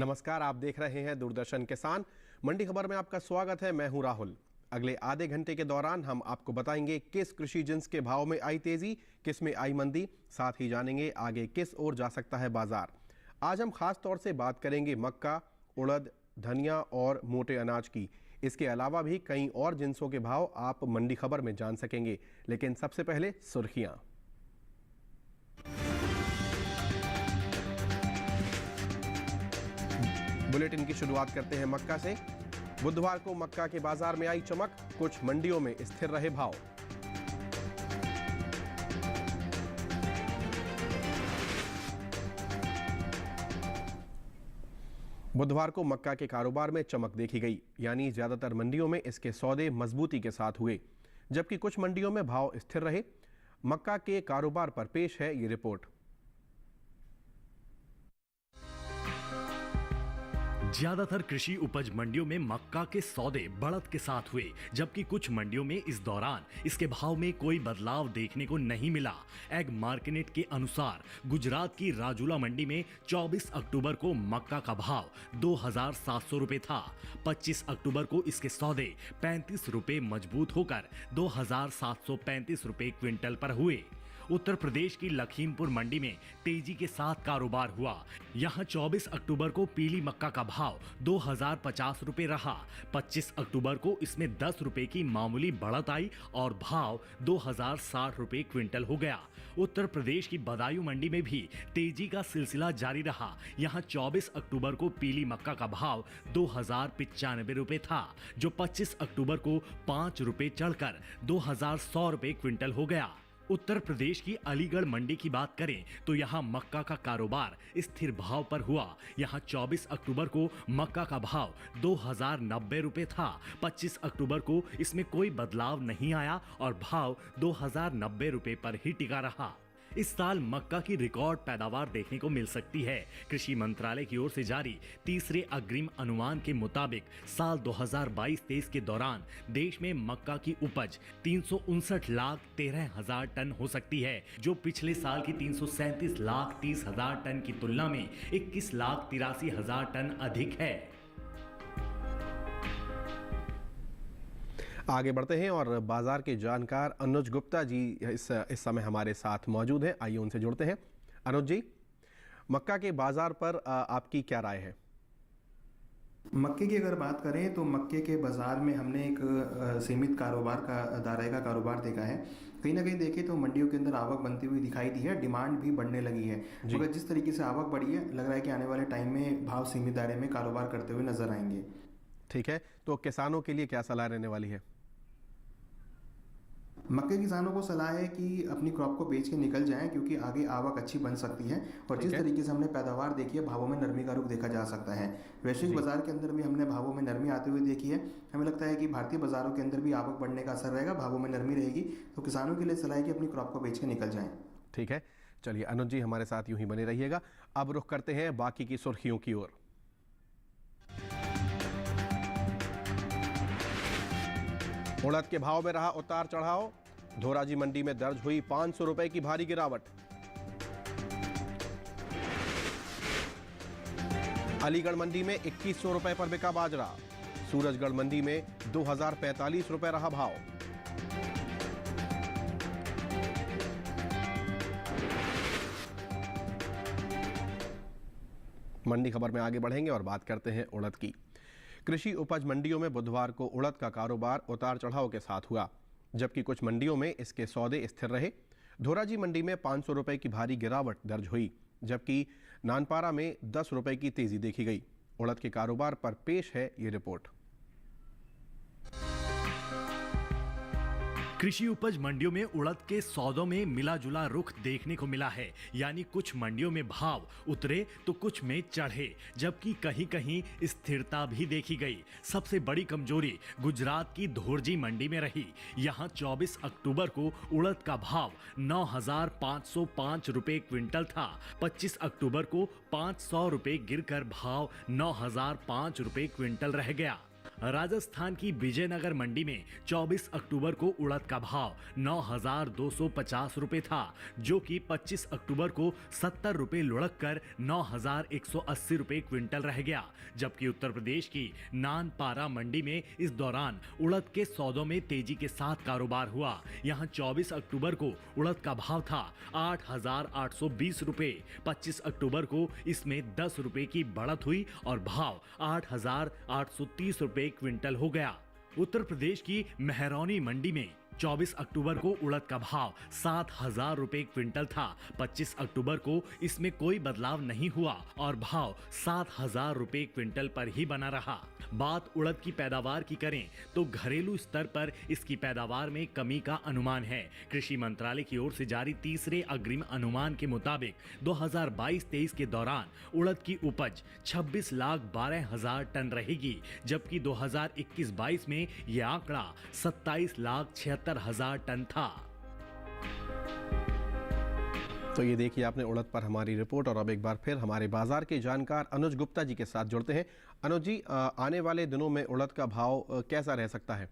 नमस्कार, आप देख रहे हैं दूरदर्शन किसान। मंडी खबर में आपका स्वागत है। मैं हूं राहुल। अगले आधे घंटे के दौरान हम आपको बताएंगे किस कृषि जिन्स के भाव में आई तेजी, किस में आई मंदी, साथ ही जानेंगे आगे किस ओर जा सकता है बाजार। आज हम खास तौर से बात करेंगे मक्का, उड़द, धनिया और मोटे अनाज की। इसके अलावा भी कई और जिन्सों के भाव आप मंडी खबर में जान सकेंगे, लेकिन सबसे पहले सुर्खियां। बुलेटिन की शुरुआत करते हैं मक्का से। बुधवार को मक्का के बाजार में आई चमक, कुछ मंडियों में स्थिर रहे भाव। बुधवार को मक्का के कारोबार में चमक देखी गई, यानी ज्यादातर मंडियों में इसके सौदे मजबूती के साथ हुए, जबकि कुछ मंडियों में भाव स्थिर रहे। मक्का के कारोबार पर पेश है ये रिपोर्ट। ज्यादातर कृषि उपज मंडियों में मक्का के सौदे बढ़त के साथ हुए, जबकि कुछ मंडियों में इस दौरान इसके भाव में कोई बदलाव देखने को नहीं मिला। एग मार्केट के अनुसार गुजरात की राजूला मंडी में 24 अक्टूबर को मक्का का भाव 2,700 रुपए था। 25 अक्टूबर को इसके सौदे 35 रुपए मजबूत होकर 2,735 रुपए क्विंटल पर हुए। उत्तर प्रदेश की लखीमपुर मंडी में तेजी के साथ कारोबार हुआ। यहां 24 अक्टूबर को पीली मक्का का भाव 2,050 रुपए रहा। 25 अक्टूबर को इसमें 10 रुपए की मामूली बढ़त आई और भाव 2,060 रुपए क्विंटल हो गया। उत्तर प्रदेश की बदायूं मंडी में भी तेजी का सिलसिला जारी रहा। यहां 24 अक्टूबर को पीली मक्का का भाव 2,095 रुपए था, जो 25 अक्टूबर को 5 रुपए चढ़कर 2,100 रुपए क्विंटल हो गया। उत्तर प्रदेश की अलीगढ़ मंडी की बात करें तो यहां मक्का का कारोबार स्थिर भाव पर हुआ। यहां 24 अक्टूबर को मक्का का भाव 2,090 रुपए था। 25 अक्टूबर को इसमें कोई बदलाव नहीं आया और भाव 2,090 रुपए पर ही टिका रहा। इस साल मक्का की रिकॉर्ड पैदावार देखने को मिल सकती है। कृषि मंत्रालय की ओर से जारी तीसरे अग्रिम अनुमान के मुताबिक साल 2022-23 के दौरान देश में मक्का की उपज 359,13,000 टन हो सकती है, जो पिछले साल की 337,30,000 टन की तुलना में 21,83,000 टन अधिक है। आगे बढ़ते हैं और बाजार के जानकार अनुज गुप्ता जी इस समय हमारे साथ मौजूद हैं। आइए उनसे जुड़ते हैं। अनुज जी, मक्का के बाजार पर आपकी क्या राय है? मक्के की अगर बात करें तो मक्के के बाजार में हमने एक सीमित कारोबार का दायरे का कारोबार देखा है। कहीं ना कहीं देखें तो मंडियों के अंदर आवक बनती हुई दिखाई दी है, डिमांड भी बढ़ने लगी है। मगर जिस तरीके से आवक बढ़ी है, लग रहा है कि आने वाले टाइम में भाव सीमित दायरे में कारोबार करते हुए नजर आएंगे। ठीक है, तो किसानों के लिए क्या सलाह रहने वाली है? मक्के किसानों को सलाह है कि अपनी क्रॉप को बेच के निकल जाएं, क्योंकि आगे आवक अच्छी बन सकती है और जिस तरीके से हमने पैदावार देखी है, भावों में नरमी का रुख देखा जा सकता है। वैश्विक बाजार के अंदर भी हमने भावों में नरमी आते हुए देखी है। हमें लगता है कि भारतीय बाजारों के अंदर भी आवक बढ़ने का असर रहेगा, भावों में नरमी रहेगी। तो किसानों के लिए सलाह है कि अपनी क्रॉप को बेच के निकल जाएं। ठीक है, चलिए अनुज जी हमारे साथ यूं ही बने रहिएगा। अब रुख करते हैं बाकी की सुर्खियों की ओर। उड़द के भाव में रहा उतार चढ़ाव। धोराजी मंडी में दर्ज हुई 500 रुपए की भारी गिरावट। अलीगढ़ मंडी में 2100 रुपए पर बिका बाजरा। सूरजगढ़ मंडी में 2,045 रुपए रहा भाव। मंडी खबर में आगे बढ़ेंगे और बात करते हैं उड़द की। कृषि उपज मंडियों में बुधवार को उड़द का कारोबार उतार चढ़ाव के साथ हुआ, जबकि कुछ मंडियों में इसके सौदे स्थिर रहे। धोराजी मंडी में 500 रुपए की भारी गिरावट दर्ज हुई, जबकि नानपारा में 10 रुपए की तेजी देखी गई। उड़द के कारोबार पर पेश है ये रिपोर्ट। कृषि उपज मंडियों में उड़द के सौदों में मिला जुला रुख देखने को मिला है, यानी कुछ मंडियों में भाव उतरे तो कुछ में चढ़े, जबकि कहीं कहीं स्थिरता भी देखी गई। सबसे बड़ी कमजोरी गुजरात की धोरजी मंडी में रही। यहां 24 अक्टूबर को उड़द का भाव 9,505 रुपए क्विंटल था। 25 अक्टूबर को 500 रुपए गिरकर भाव 9,005 रुपए क्विंटल रह गया। राजस्थान की विजयनगर मंडी में 24 अक्टूबर को उड़द का भाव 9,250 रुपए था, जो कि 25 अक्टूबर को 70 रुपए लुढ़क कर 9,180 रुपए क्विंटल रह गया। जबकि उत्तर प्रदेश की नानपारा मंडी में इस दौरान उड़द के सौदों में तेजी के साथ कारोबार हुआ। यहां 24 अक्टूबर को उड़द का भाव था 8,820 रुपए। 25 अक्टूबर को इसमें 10 रुपए की बढ़त हुई और भाव 8,830 रुपए क्विंटल हो गया। उत्तर प्रदेश की मेहरौनी मंडी में 24 अक्टूबर को उड़द का भाव 7,000 रुपए क्विंटल था। 25 अक्टूबर को इसमें कोई बदलाव नहीं हुआ और भाव 7,000 रुपए क्विंटल पर ही बना रहा। बात उड़द की पैदावार की करें तो घरेलू स्तर पर इसकी पैदावार में कमी का अनुमान है। कृषि मंत्रालय की ओर से जारी तीसरे अग्रिम अनुमान के मुताबिक 2022-23 के दौरान उड़द की उपज 26,12,000 टन रहेगी, जबकि 2021-22 में यह आंकड़ा 27,76,000 टन था। तो ये देखिए आपने उड़द पर हमारी रिपोर्ट, और अब एक बार फिर हमारे बाजार के जानकार अनुज गुप्ता जी के साथ जुड़ते हैं। अनुज जी, आने वाले दिनों में उड़द का भाव कैसा रह सकता है?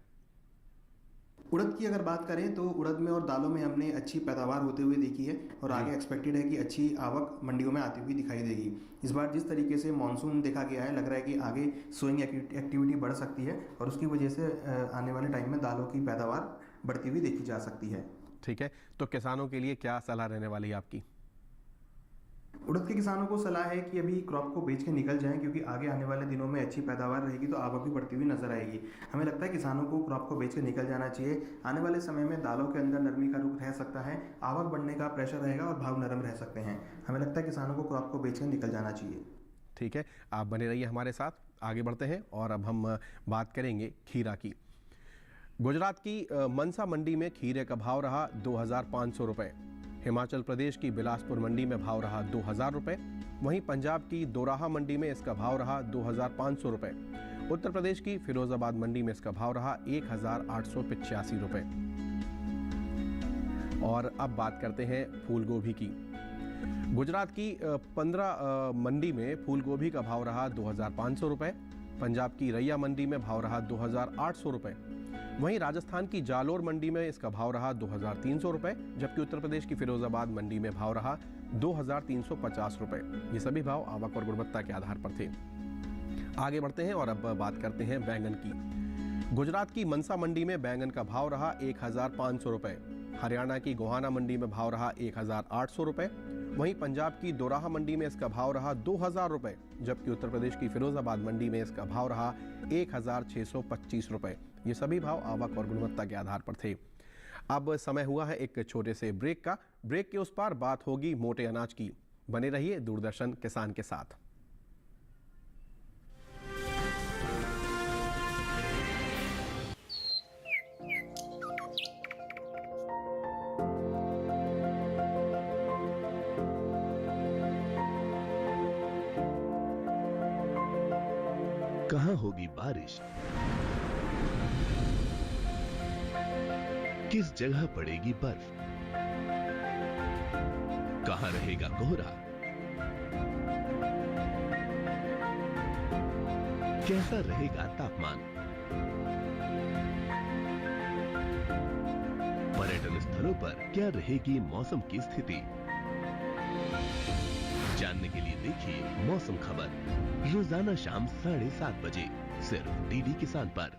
उड़द की अगर बात करें तो उड़द में और दालों में हमने अच्छी पैदावार होते हुए देखी है और आगे एक्सपेक्टेड है कि अच्छी आवक मंडियों में आती हुई दिखाई देगी। इस बार जिस तरीके से मानसून देखा गया है, लग रहा है कि आगे सोइंग एक्टिविटी बढ़ सकती है और उसकी वजह से आने वाले टाइम में दालों की पैदावार बढ़ती हुई देखी जा सकती है। ठीक है, तो किसानों के लिए क्या सलाह रहने वाली है आपकी? उड़द के किसानों को सलाह है कि अभी क्रॉप को बेच के निकल जाएं, क्योंकि आगे आने वाले दिनों में अच्छी पैदावार रहेगी तो आवक भी बढ़ती हुई नजर आएगी। हमें लगता है किसानों को क्रॉप को बेच के निकल जाना चाहिए। आने वाले समय में दालों के अंदर नरमी का रुख रह सकता है, आवक बढ़ने का प्रेशर रहेगा और भाव नरम रह सकते हैं। हमें लगता है किसानों को क्रॉप को बेच के निकल जाना चाहिए। ठीक है, आप बने रहिए हमारे साथ, आगे बढ़ते हैं और अब हम बात करेंगे खीरा की। गुजरात की मनसा मंडी में खीरे का भाव रहा 2,500 रुपये। हिमाचल प्रदेश की बिलासपुर मंडी में भाव रहा 2,000 रुपये। वहीं पंजाब की दोराहा मंडी में इसका भाव रहा 2,500 रुपये। उत्तर प्रदेश की फिरोजाबाद मंडी में इसका भाव रहा 1,885 रुपये। और अब बात करते हैं फूल गोभी की। गुजरात की 15 मंडी में फूल गोभी का भाव रहा 2,500 रुपये। पंजाब की रैया मंडी में भाव रहा 2,800 रुपये। वहीं राजस्थान की जालोर मंडी में इसका भाव रहा 2,300 रुपये, जबकि उत्तर प्रदेश की फिरोजाबाद मंडी में भाव रहा 2,350 रुपये। ये सभी भाव आवक और गुणवत्ता के आधार पर थे। आगे बढ़ते हैं और अब बात करते हैं बैंगन की। गुजरात की मनसा मंडी में बैंगन का भाव रहा 1,500 रुपये। हरियाणा की गोहाना मंडी में भाव रहा 1,800 रुपये। वहीं पंजाब की दोराहा मंडी में इसका भाव रहा 2,000 रुपये, जबकि उत्तर प्रदेश की फिरोजाबाद मंडी में इसका भाव रहा 1,625 रुपये। ये सभी भाव आवक और गुणवत्ता के आधार पर थे। अब समय हुआ है एक छोटे से ब्रेक का। ब्रेक के उस पार बात होगी मोटे अनाज की। बने रहिए दूरदर्शन किसान के साथ। कहां होगी बारिश, किस जगह पड़ेगी बर्फ, कहां रहेगा कोहरा, कैसा रहेगा तापमान, पर्यटन स्थलों पर क्या रहेगी मौसम की स्थिति। जानने के लिए देखिए मौसम खबर रोजाना शाम 7:30 बजे सिर्फ डीडी किसान पर।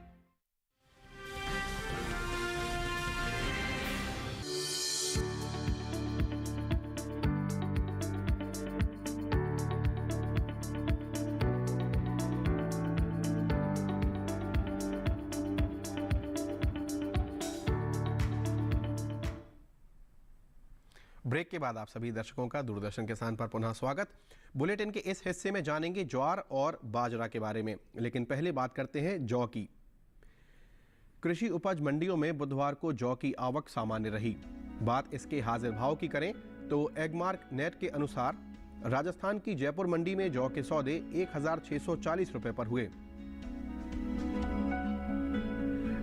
ब्रेक के बाद आप सभी दर्शकों का दूरदर्शन किसान पर पुनः स्वागत। बुलेटिन के इस हिस्से में जानेंगे ज्वार और बाजरा के बारे में, लेकिन पहले बात करते हैं जौ की। कृषि उपज मंडियों में बुधवार को जौ की आवक सामान्य रही। बात इसके हाजिर भाव की करें तो एगमार्क नेट के अनुसार राजस्थान की जयपुर मंडी में जौ के सौदे 1,640 रुपए पर हुए।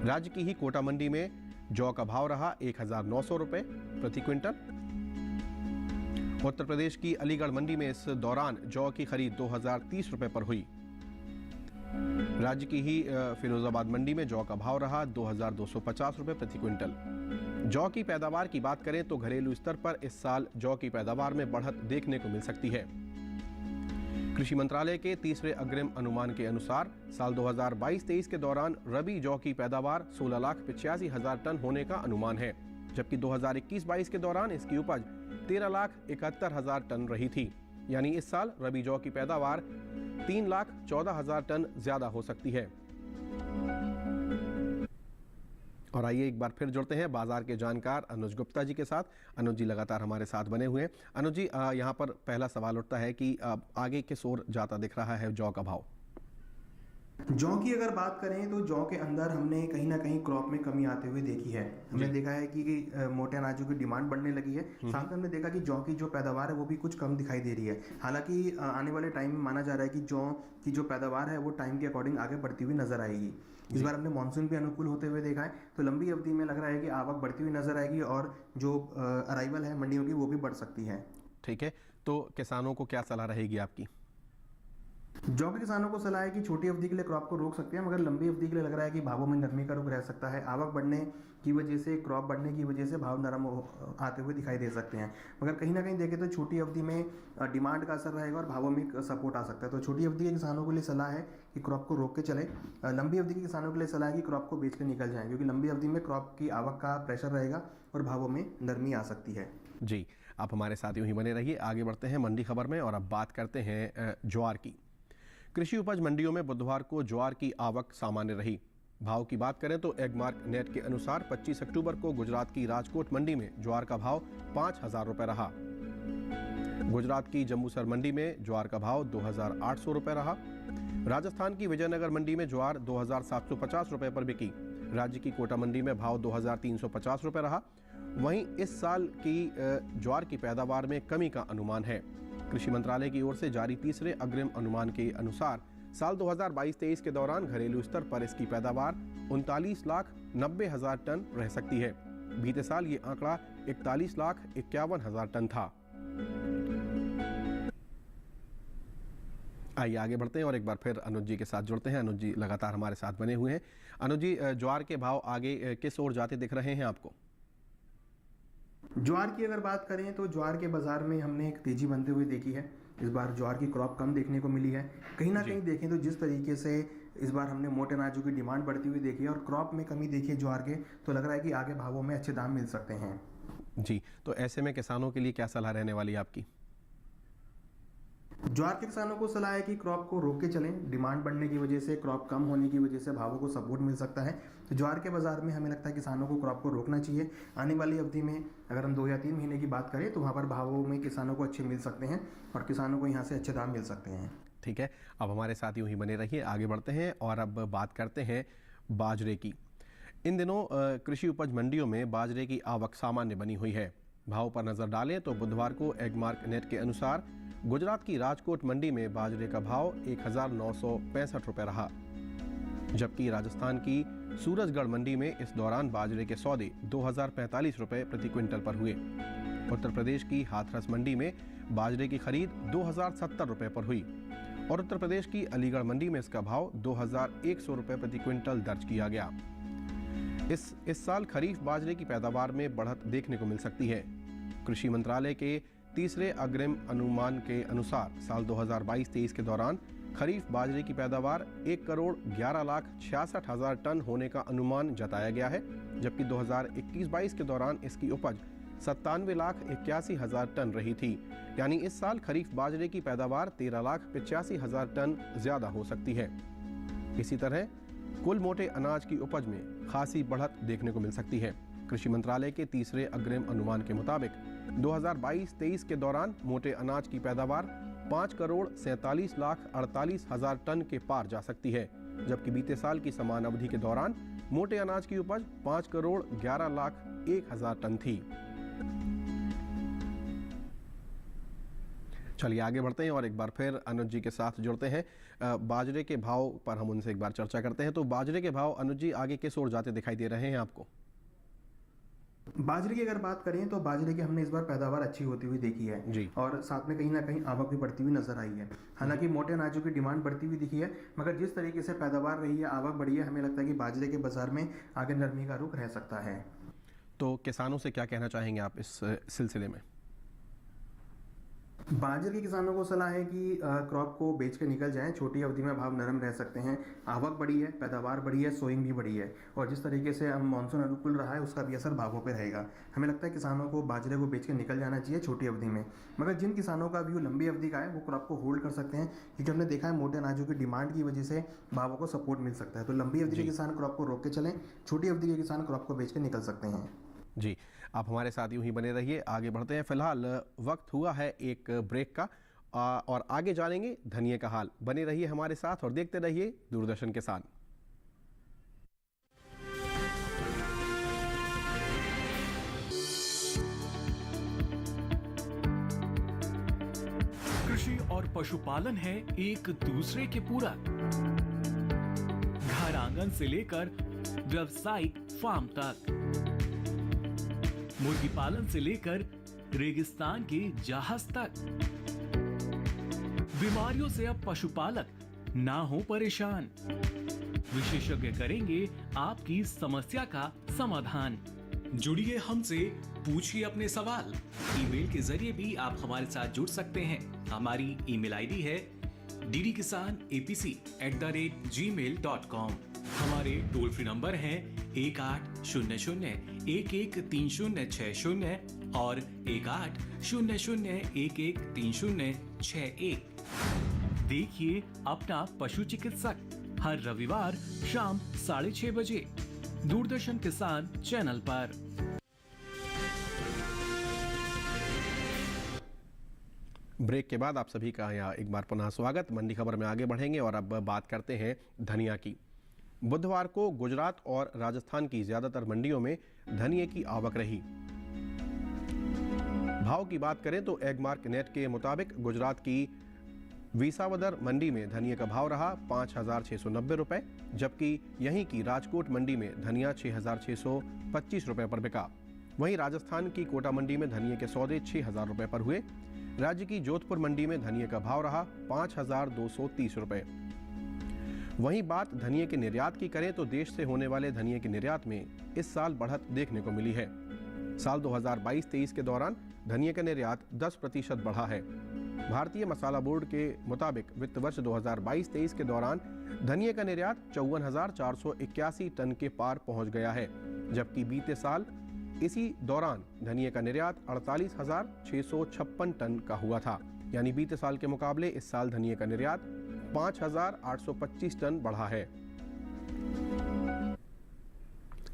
राज्य की ही कोटा मंडी में जौ का भाव रहा 1,900 रुपए प्रति क्विंटल। उत्तर प्रदेश की अलीगढ़ मंडी में इस दौरान जौ की खरीद 2,030 रुपए पर हुई। राज्य की ही फिरोजाबाद मंडी में जौ का भाव रहा 2250 रुपए प्रति क्विंटल। जौ की पैदावार की बात करें तो घरेलू स्तर पर इस साल जौ की पैदावार में बढ़त देखने को मिल सकती है। कृषि मंत्रालय के तीसरे अग्रिम अनुमान के अनुसार साल 2022-23 के दौरान रबी जौ की पैदावार 16,85,000 टन होने का अनुमान है, जबकि 2021-22 के दौरान इसकी उपज 13,71,000 टन रही थी। यानी इस साल रबी जौ की पैदावार 3,14,000 टन ज्यादा हो सकती है। और आइए एक बार फिर जुड़ते हैं बाजार के जानकार अनुज गुप्ता जी के साथ। अनुज जी लगातार हमारे साथ बने हुए हैं। अनुज जी, यहाँ पर पहला सवाल उठता है कि आगे किस ओर जाता दिख रहा है जौ का भाव? जौ की अगर बात करें तो जौ के अंदर हमने कहीं ना कहीं क्रॉप में कमी आते हुए देखी है। हमने देखा है कि मोटे अनाजों की डिमांड बढ़ने लगी है। साथ में हमने देखा कि जौ की जो पैदावार है वो भी कुछ कम दिखाई दे रही है। हालांकि आने वाले टाइम में माना जा रहा है कि जौ की जो पैदावार है वो टाइम के अकॉर्डिंग आगे बढ़ती हुई नजर आएगी। इस बार हमने मानसून भी अनुकूल होते हुए देखा है, तो लंबी अवधि में लग रहा है कि आवक बढ़ती हुई नजर आएगी और जो अराइवल है मंडियों की वो भी बढ़ सकती है। ठीक है, तो किसानों को क्या सलाह रहेगी आपकी? जौ के किसानों को सलाह है कि छोटी अवधि के लिए क्रॉप को रोक सकते हैं, मगर लंबी अवधि के लिए लग रहा है कि भावों में नरमी का रुख रह सकता है। आवक बढ़ने की वजह से, क्रॉप बढ़ने की वजह से भाव नरम आते हुए दिखाई दे सकते हैं। मगर कहीं ना कहीं देखें तो छोटी अवधि में डिमांड का असर रहेगा और भावों में सपोर्ट आ सकता है। तो छोटी अवधि के किसानों के लिए सलाह है कि क्रॉप को रोक के चले। लंबी अवधि के किसानों के लिए सलाह है कि क्रॉप को बेच के निकल जाएं, क्योंकि लंबी अवधि में क्रॉप की आवक का प्रेशर रहेगा और भावों में नरमी आ सकती है। जी, आप हमारे साथ यूं ही बने रहिए। आगे बढ़ते हैं मंडी खबर में और अब बात करते हैं ज्वार की। कृषि उपज मंडियों में बुधवार को ज्वार की आवक सामान्य रही। भाव की बात करें तो एगमार्क नेट के अनुसार 25 अक्टूबर को गुजरात की राजकोट मंडी में ज्वार का भाव 5,000 रुपए रहा। गुजरात की जम्बूसर मंडी में ज्वार का भाव 2,800 रुपए रहा। राजस्थान की विजयनगर मंडी में ज्वार 2,750 रुपए पर बिकी। राज्य की कोटा मंडी में भाव 2,350 रुपए रहा। वहीं इस साल की ज्वार की पैदावार में कमी का अनुमान है। कृषि मंत्रालय की ओर से जारी तीसरे अग्रिम अनुमान के अनुसार साल 2022-23 के दौरान घरेलू स्तर पर इसकी पैदावार 39,90,000 टन रह सकती है। बीते साल ये आंकड़ा 41,51,000 टन था। आइए आगे बढ़ते हैं और एक बार फिर अनुज जी के साथ जुड़ते हैं। अनुज जी लगातार हमारे साथ बने हुए हैं। अनुज जी, ज्वार के भाव आगे किस ओर जाते दिख रहे हैं आपको? ज्वार की अगर बात करें तो ज्वार के बाजार में हमने एक तेजी बनते हुए देखी है। इस बार ज्वार की क्रॉप कम देखने को मिली है। कहीं ना कहीं देखें तो जिस तरीके से इस बार हमने मोटे अनाजों की डिमांड बढ़ती हुई देखी है और क्रॉप में कमी देखी है ज्वार के, तो लग रहा है कि आगे भावों में अच्छे दाम मिल सकते हैं। जी, तो ऐसे में किसानों के लिए क्या सलाह रहने वाली है आपकी? ज्वार के किसानों को सलाह है कि क्रॉप को रोक के चलें। डिमांड बढ़ने की वजह से, क्रॉप कम होने की वजह से भावों को सपोर्ट मिल सकता है। तो ज्वार के बाजार में हमें लगता है किसानों को क्रॉप को रोकना चाहिए। आने वाली अवधि में अगर हम 2 या 3 महीने की बात करें तो वहाँ पर भावों में किसानों को अच्छे मिल सकते हैं और किसानों को यहाँ से अच्छे दाम मिल सकते हैं। ठीक है, अब हमारे साथ यूं ही बने रहिए। आगे बढ़ते हैं और अब बात करते हैं बाजरे की। इन दिनों कृषि उपज मंडियों में बाजरे की आवक सामान्य बनी हुई है। भाव पर नजर डालें तो बुधवार को एगमार्क नेट के अनुसार गुजरात की राजकोट मंडी में बाजरे का भाव 1,965 रुपए रहा, जबकि राजस्थान की सूरजगढ़ मंडी में इस दौरान बाजरे के सौदे 2,045 रुपए प्रति क्विंटल पर हुए। उत्तर प्रदेश की हाथरस मंडी में बाजरे की खरीद 2,070 रुपए पर हुई और उत्तर प्रदेश की अलीगढ़ मंडी में इसका भाव 2,100 रुपए प्रति क्विंटल दर्ज किया गया। इस साल खरीफ बाजरे की पैदावार में बढ़त देखने को मिल सकती है। कृषि मंत्रालय के तीसरे अग्रिम अनुमान के अनुसार साल 2022-23 के दौरान खरीफ बाजरे की पैदावार 1,11,66,000 टन होने का अनुमान जताया गया है, जबकि 2021-22 के दौरान इसकी उपज 97,81,000 टन रही थी। यानी इस साल खरीफ बाजरे की पैदावार 13,85,000 टन ज्यादा हो सकती है। इसी तरह कुल मोटे अनाज की उपज में खासी बढ़त देखने को मिल सकती है। कृषि मंत्रालय के तीसरे अग्रिम अनुमान के मुताबिक 2022-23 के दौरान मोटे अनाज की पैदावार 5,47,48,000 टन के पार जा सकती है, जबकि बीते साल की समान अवधि के दौरान मोटे अनाज की उपज 5,11,01,000 टन थी। चलिए आगे बढ़ते हैं और एक बार फिर अनुज जी के साथ जुड़ते हैं। बाजरे के भाव पर हम उनसे एक बार चर्चा करते हैं। तो बाजरे के भाव अनुज जी आगे किस ओर जाते दिखाई दे रहे हैं आपको? बाजरे की अगर बात करें तो बाजरे की हमने इस बार पैदावार अच्छी होती हुई देखी है जी। और साथ में कहीं ना कहीं आवक भी बढ़ती हुई नजर आई है। हालांकि मोटे अनाजों की डिमांड बढ़ती हुई दिखी है, मगर जिस तरीके से पैदावार रही है, आवक बढ़ी है, हमें लगता है कि बाजरे के बाजार में आगे नरमी का रुख रह सकता है। तो किसानों से क्या कहना चाहेंगे आप इस सिलसिले में? बाजरे के किसानों को सलाह है कि क्रॉप को बेच के निकल जाएं। छोटी अवधि में भाव नरम रह सकते हैं। आवक बढ़ी है, पैदावार बढ़ी है, सोइंग भी बढ़ी है और जिस तरीके से अब मानसून अनुकूल रहा है उसका भी असर भावों पे रहेगा। हमें लगता है किसानों को बाजरे को बेच के निकल जाना चाहिए छोटी अवधि में। मगर जिन किसानों का व्यू लंबी अवधि का है वो क्रॉप को होल्ड कर सकते हैं, क्योंकि हमने देखा है मोटे अनाजों की डिमांड की वजह से भावों को सपोर्ट मिल सकता है। तो लंबी अवधि के किसान क्रॉप को रोक के चलें, छोटी अवधि के किसान क्रॉप को बेच के निकल सकते हैं। जी, आप हमारे साथ यूं ही बने रहिए, आगे बढ़ते हैं। फिलहाल वक्त हुआ है एक ब्रेक का और आगे जानेंगे धनिये का हाल। बने रहिए हमारे साथ और देखते रहिए दूरदर्शन किसान। कृषि और पशुपालन है एक दूसरे के पूरक। घर आंगन से लेकर व्यावसायिक फार्म तक, मुर्गी पालन से लेकर रेगिस्तान के जहाज तक, बीमारियों से अब पशुपालक ना हो परेशान। विशेषज्ञ करेंगे आपकी समस्या का समाधान। जुड़िए हमसे, पूछिए अपने सवाल। ईमेल के जरिए भी आप हमारे साथ जुड़ सकते हैं। हमारी ईमेल आईडी है ddkisanapc@gmail.com। हमारे टोल फ्री नंबर हैं 1800-113060 और 1800-113061। देखिए अपना पशु चिकित्सक हर रविवार शाम 6:30 बजे दूरदर्शन किसान चैनल पर। ब्रेक के बाद आप सभी का यहाँ एक बार पुनः स्वागत। मंडी खबर में आगे बढ़ेंगे और अब बात करते हैं धनिया की। बुधवार को गुजरात और राजस्थान की ज्यादातर मंडियों में धनिये की आवक रही। भाव की बात करें तो एगमार्क नेट के मुताबिक गुजरात की विसावदर मंडी में धनिये का भाव रहा 5,690 रुपए, जबकि यहीं की राजकोट मंडी में धनिया 6,625 रुपए पर बिका। वहीं राजस्थान की कोटा मंडी में धनिये के सौदे 6,000 रुपए पर हुए। राज्य की जोधपुर मंडी में धनिये का भाव रहा 5,230 रुपए। वहीं बात धनिये के निर्यात की करें तो देश से होने वाले धनिये के निर्यात में इस साल बढ़त देखने को मिली है। साल 2022-23 के दौरान धनिये का निर्यात 10% बढ़ा है। भारतीय मसाला बोर्ड के मुताबिक वित्त वर्ष 2022-23 के दौरान धनिये का निर्यात 54,481 टन के पार पहुंच गया है, जबकि बीते साल इसी दौरान धनिये का निर्यात 48,656 टन का हुआ था। यानी बीते साल के मुकाबले इस साल धनिये का निर्यात 5,825 टन बढ़ा है।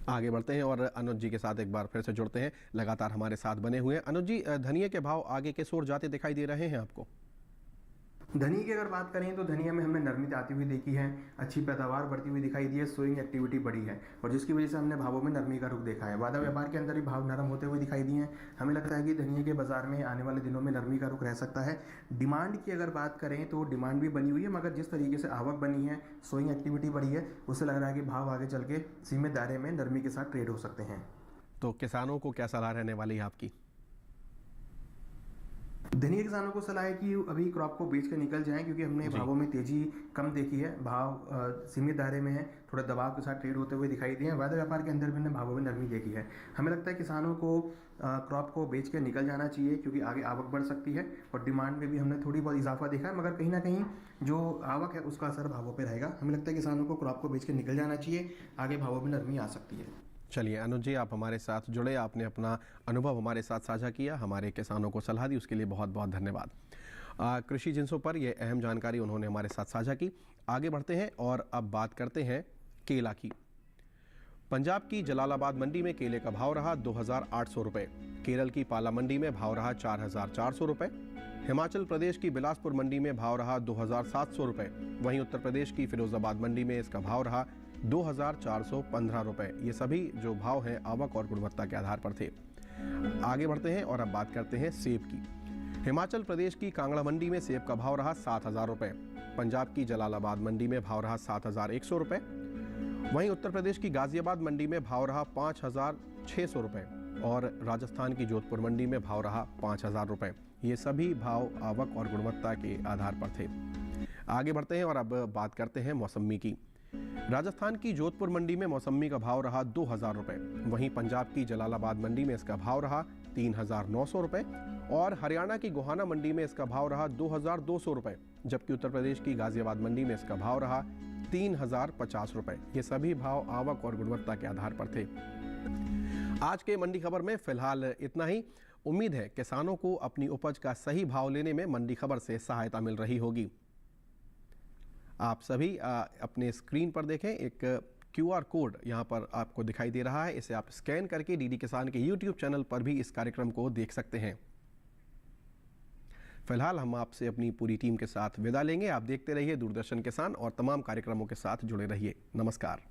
आगे बढ़ते हैं और अनुज जी के साथ एक बार फिर से जुड़ते हैं, लगातार हमारे साथ बने हुए हैं। अनुज जी, धनिये के भाव आगे के ओर जाते दिखाई दे रहे हैं आपको? धनिये की अगर बात करें तो धनिया में हमने नरमी आती हुई देखी है, अच्छी पैदावार बढ़ती हुई दिखाई दी है, सोइंग एक्टिविटी बढ़ी है और जिसकी वजह से हमने भावों में नरमी का रुख देखा है। वादा व्यापार के अंदर भी भाव नरम होते हुए दिखाई दिए हैं। हमें लगता है कि धनिये के बाजार में आने वाले दिनों में नरमी का रुख रह सकता है। डिमांड की अगर बात करें तो डिमांड भी बनी हुई है, मगर जिस तरीके से आवक बनी है, सोइंग एक्टिविटी बढ़ी है, उससे लग रहा है कि भाव आगे चल के सीमित दायरे में नरमी के साथ ट्रेड हो सकते हैं। तो किसानों को क्या सलाह रहने वाली है आपकी? धनिया किसानों को सलाह है कि अभी क्रॉप को बेच के निकल जाएं, क्योंकि हमने भावों में तेजी कम देखी है। भाव सीमित दायरे में है, थोड़ा दबाव के साथ ट्रेड होते हुए दिखाई दिए हैं। वायदा व्यापार के अंदर भी हमने भावों में नरमी देखी है। हमें लगता है किसानों को क्रॉप को बेच के निकल जाना चाहिए, क्योंकि आगे आवक बढ़ सकती है और डिमांड में भी हमने थोड़ी बहुत इजाफा देखा है, मगर कहीं ना कहीं जो आवक है उसका असर भावों पर रहेगा। हमें लगता है किसानों को क्रॉप को बेच के निकल जाना चाहिए, आगे भावों में नरमी आ सकती है। चलिए अनुज जी, आप हमारे साथ जुड़े, आपने अपना अनुभव हमारे साथ साझा किया, हमारे किसानों को सलाह दी, उसके लिए बहुत बहुत धन्यवाद। कृषि जिन्सों पर यह अहम जानकारी उन्होंने हमारे साथ साझा की। आगे बढ़ते हैं और अब बात करते हैं केला की। पंजाब की जलालाबाद मंडी में केले का भाव रहा 2,800 रुपये। केरल की पाला मंडी में भाव रहा 4,400 रुपये। हिमाचल प्रदेश की बिलासपुर मंडी में भाव रहा 2,700 रुपये। वहीं उत्तर प्रदेश की फिरोजाबाद मंडी में इसका भाव रहा 2,415 रुपये। ये सभी जो भाव हैं आवक और गुणवत्ता के आधार पर थे। आगे बढ़ते हैं और अब बात करते हैं सेब की। हिमाचल प्रदेश की कांगड़ा मंडी में सेब का भाव रहा 7,000 रुपये। पंजाब की जलालाबाद मंडी में भाव रहा 7,100 रुपये। वहीं उत्तर प्रदेश की गाजियाबाद मंडी में भाव रहा 5,600 रुपये और राजस्थान की जोधपुर मंडी में भाव रहा 5,000 रुपये। ये सभी भाव आवक और गुणवत्ता के आधार पर थे। आगे बढ़ते हैं और अब बात करते हैं मौसमी की। राजस्थान की जोधपुर मंडी में मौसमी का भाव रहा 2,000 रुपये। वहीं पंजाब की जलालाबाद मंडी में इसका भाव रहा 3,900 रुपये और हरियाणा की गोहाना मंडी में इसका भाव रहा 2,200 रुपये, जबकि उत्तर प्रदेश की गाजियाबाद मंडी में इसका भाव रहा 3,050 रुपये। ये सभी भाव आवक और गुणवत्ता के आधार पर थे। आज के मंडी खबर में फिलहाल इतना ही। उम्मीद है किसानों को अपनी उपज का सही भाव लेने में मंडी खबर से सहायता मिल रही होगी। आप सभी अपने स्क्रीन पर देखें, एक QR कोड यहाँ पर आपको दिखाई दे रहा है। इसे आप स्कैन करके डीडी किसान के YouTube चैनल पर भी इस कार्यक्रम को देख सकते हैं। फिलहाल हम आपसे अपनी पूरी टीम के साथ विदा लेंगे। आप देखते रहिए दूरदर्शन किसान और तमाम कार्यक्रमों के साथ जुड़े रहिए। नमस्कार।